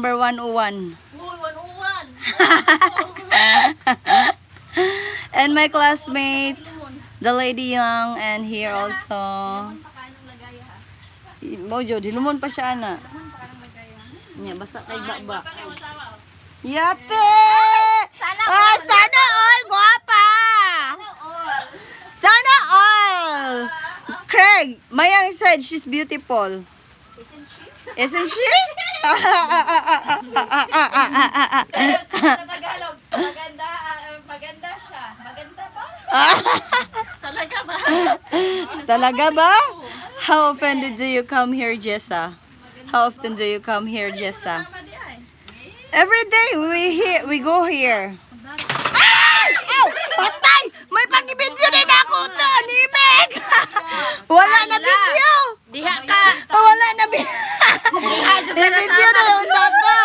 number 101. Uy, 101. And my classmate, the lady Young, and here also. Mojo, dilumon pa siya ana. Nya basa kay baba. Yate! Sana all guwapa. Sana all. Craig, Mayang said she's beautiful. Isn't she? Isn't she? Sa Tagalog, maganda siya. Maganda ba? Talaga ba? Talaga ba? How often did you come here, Jessa? How often do you come here, Jessa? Every day we go here. Ay! Ow! Patay! May pag-video din ako to, ni Meg! Wala na video! Diha ka. Wala na video! I-video na yung tato!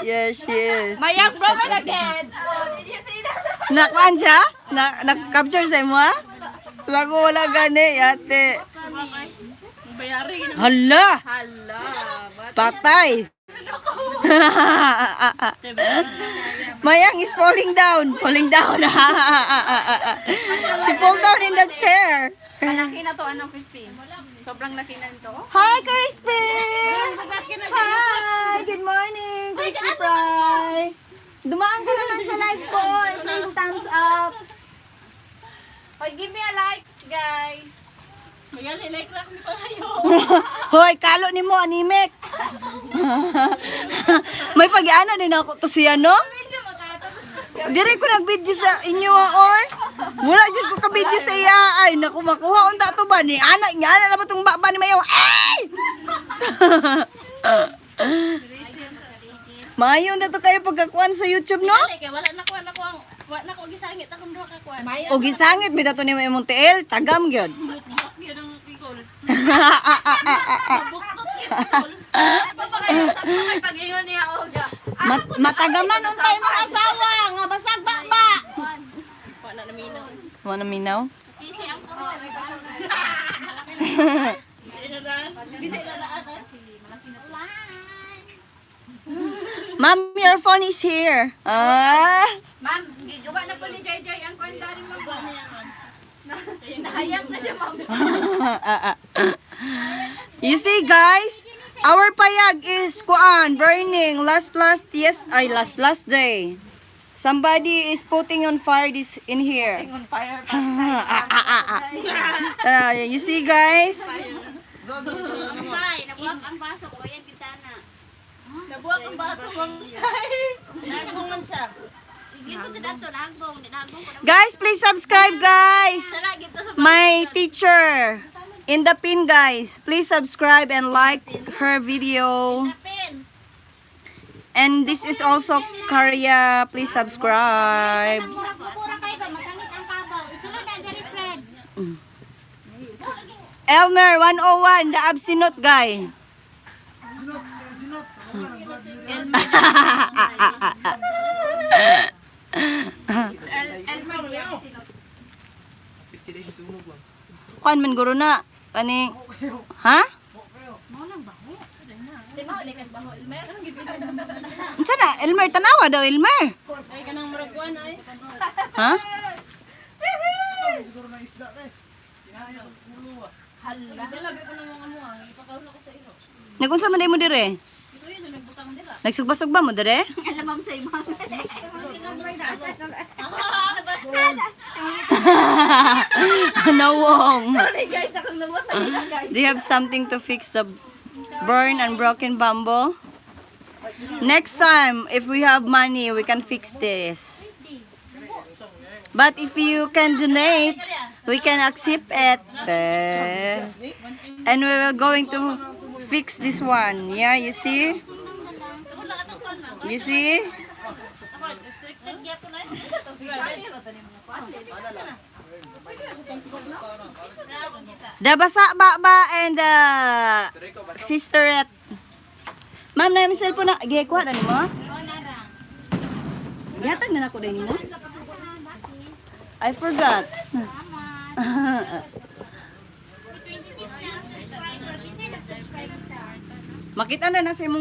Yes, she is. Mayang broken again. Did you see that? Nakuan siya? Nag-capture sa mo, ha? Lago wala gani, yate. Bayari. Hala! Hala. Patay! Mayang is falling down. Falling down. She fall down in the chair. Malaki na to, anong crispy? Sobrang laki na nito. Hi, Crispy! Hi! Good morning, Crispy Fry! Dumaan ka naman sa live ko. Please thumbs up. Hoy, give me a like, guys. Bayari, like lang pa kayo. Hoy, kalo ni mo, animik. May pag-ana din ako to siya, no? Medyo makatog. Dire ko nag-video sa inyo, or? Wala dyan ko ka-video sa iya. Ay, naku, makuha unta to ba? Ni anak niya, na ba itong baba ni Mayaw? Ay! Mayon na to kayo pagkakuan sa YouTube, no? Wala na ko gisangit akong duha ka kwan. O gisangit, bida to ni Mayong Tiel, tagam gyud. Busbok yun ang tigol. Buktot yun. Ito pa kayo, sakto kay pag-ingon niya, Olga. Matagaman untay mga asawa, nga basag baba. Wala na minaw. Wanna minaw? Kasi ang kuha. Bisay na ata. Ma'am, your phone is here. Ah. Ma'am, gigawa na po ni Jai ang kwenta rin mo ba? Nahayang na siya, ma'am. You see, guys, our payag is burning last day. Somebody is putting on fire this in here. On fire. You see, guys? Masay, nabuwag ang baso ko. Yan kita na. Nabuwag ang baso mong nagbong man siya. Gito sa dato, nagbong ko na. Guys, please subscribe, guys. Tara, gito sa My teacher in the pin, guys. Please subscribe and like her video. pen. And this is also Karya. Please subscribe. Mura kayo ba? Masangit ang kabaw. Isunod ang Jerry Fred. Elmer 101, the absinot guy. Kuan man guro na. Kaning ha? Di ba, ulit ang baho. Ilmer? Unsa na? Elmer tanawa daw, Elmer. Ay, kanang muragwan ay. Ha? Dalabi ko na mga mua. Ipakaula ko sa ilo. Nagunsa man day mo dire? Ito yun, nagbutang dila. Nagsugba-sugba mo dire? Alam mo sa ibang. Nawong. Sorry guys, akong nabuwag sa gila guys. Do you have something to fix the burn and broken bamboo? Next time, if we have money, we can fix this. But if you can donate, we can accept it. And we will going to fix this one. Yeah, you see? You see? The basa ba and sisterette. Ma'am, na yung cellphone na. Gikuha na ni mo? Yatag na ako din mo. I forgot. 26 na ang subscriber. Kasi nag-subscribe sa Makita na na sa imong